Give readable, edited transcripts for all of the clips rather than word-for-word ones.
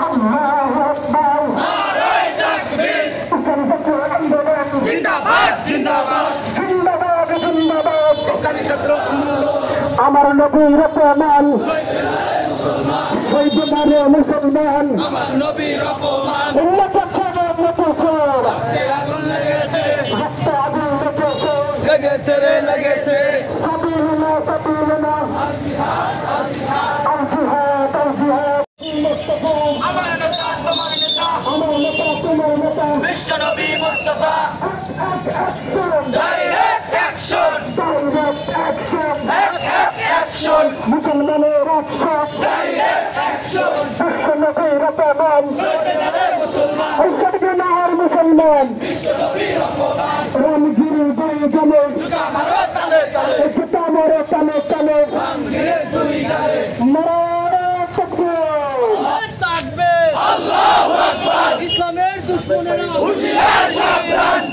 আল্লাহু আকবার। নারায়ে তাকবীর। ইসলামী ছাত্র আন্দোলন জিন্দাবাদ জিন্দাবাদ জিন্দাবাদ জিন্দাবাদ। ইসলামী ছাত্র আন্দোলন আমার নবীর অপমান শহীদ মারে মুসলমান আমার নবীর অপমান উম্মত ছেড়ে মেটেছে রক্তে আগুন লেগেছে রক্তে আগুন লেগেছে লেগেছে রে লেগেছে সাবিলুনা সাবিলুনা আল জিহাদ আল জিহাদ আল জিহাদ আল জিহাদ মুস্তাফা আমার নেতা তোমার নেতা আমার নেতা তোমার নেতা বিশ্ব নবী Mustafa direct action direct action action মুসলমানের অ্যাকশন ডাইরেক্ট অ্যাকশন বিশ্ব নবীর অপমান মুসলমান ঐশ্বর্য নাহার মুসলমান বিশ্ব নবীর অপমান রামগিরি দুই গেলে জুতা মারো তালে তালে জুতা মারো তালে তালে রামগিরি দুই গেলে নারায়ে তাকবীর আল্লাহু আকবার ইসলামের দুশমনেরা হুঁশিয়ার সাবধান।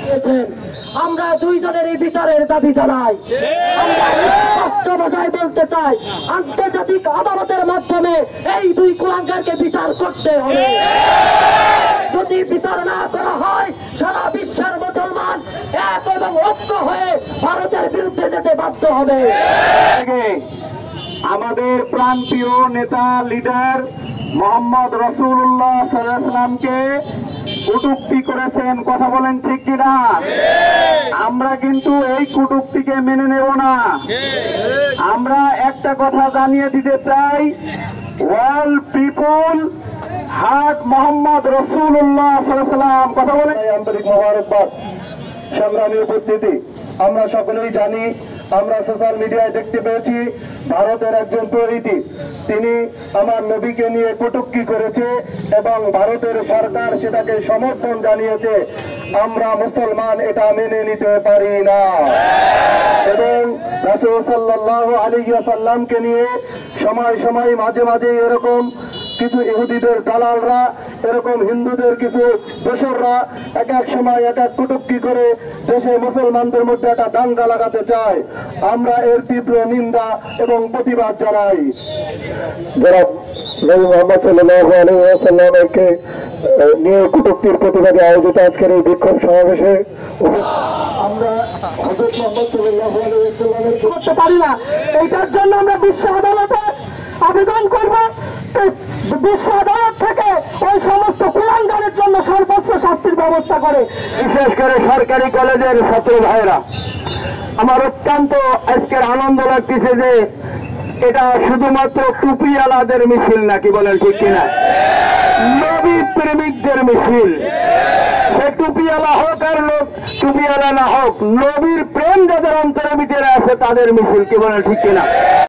আমরা দুইজনের এই বিচারের দাবি জানাই। আমরা স্পষ্ট ভাষায় বলতে চাই, আন্তর্জাতিক আদালতের মাধ্যমে এই দুই কুলাঙ্গারকে বিচার করতে হবে। যদি বিচার না করা হয় সারা বিশ্বের মুসলমান এক এবং ঐক্য হয়ে ভারতের বিরুদ্ধে যেতে বাধ্য হবে। আমাদের প্রাণপ্রিয় নেতা লিডার মোহাম্মদ রাসূলুল্লাহ সাল্লাল্লাহু আলাইহি ওয়াসাল্লামকে কটূক্তি করেছেন, কথা বলেন ঠিক কিনা? আমরা কিন্তু এই কটূক্তিকে মেনে নেব না। আমরা একটা কথা জানিয়ে দিতে চাই, অল পিপল হার্ট মোহাম্মদ রাসূলুল্লাহ সাল্লাল্লাহু আলাইহি ওয়াসাল্লাম। কথা বলেন। আন্তরিক মোবারকবাদ। সংগ্রামী উপস্থিতি, আমরা সকলেই জানি, আমরা সোশ্যাল মিডিয়ায় দেখতে পেয়েছি ভারতের একজন প্রহরী তিনি আমার নবীকে নিয়ে কটূক্তি করেছে এবং ভারতের সরকার সেটাকে সমর্থন জানিয়েছে। আমরা মুসলমান এটা মেনে নিতে পারি না এবং রাসূল সাল্লাল্লাহু আলাইহি ওয়াসাল্লামকে নিয়ে সময় সময় মাঝে মাঝে এরকম কিছু ইহুদিদের দালালরা, এরকম হিন্দুদের কিছু দোসররা এক এক সময় এক এক কটূক্তি করে দেশে মুসলমানদের মধ্যে একটা দাঙ্গা লাগাতে চায়। আমরা এর তীব্র নিন্দা এবং প্রতিবাদ জানাই। যারা নবী মুহাম্মদ সাল্লাল্লাহু আলাইহি ওয়াসাল্লামকে নিয়ে কটূক্তির প্রতিবাদে আয়োজিত আজকের এই বিক্ষোভ সমাবেশে আমরা হযরত মুহাম্মদ সাল্লাল্লাহু আলাইহি ওয়াসাল্লামের করতে পারি না। এইটার জন্য আমরা বিশ্ব আদালতে আবেদন করব। বিশ্ব আদালত থেকে ওই সমস্ত কুলাঙ্গারের জন্য সর্বোচ্চ শাস্তির ব্যবস্থা করে। বিশেষ করে সরকারি কলেজের ছাত্র ভাইরা, আমার অত্যন্ত আজকের আনন্দ লাগতেছে যে এটা শুধুমাত্র টুপিওয়ালাদের মিছিল নাকি, বলেন ঠিক কিনা? নবী প্রেমিকদের মিছিল। সে টুপিওয়ালা হোক আর লোক টুপিওয়ালা না হোক, নবীর প্রেম যাদের অন্তরের ভিতরে আছে তাদের মিছিল, কি বলেন ঠিক কিনা?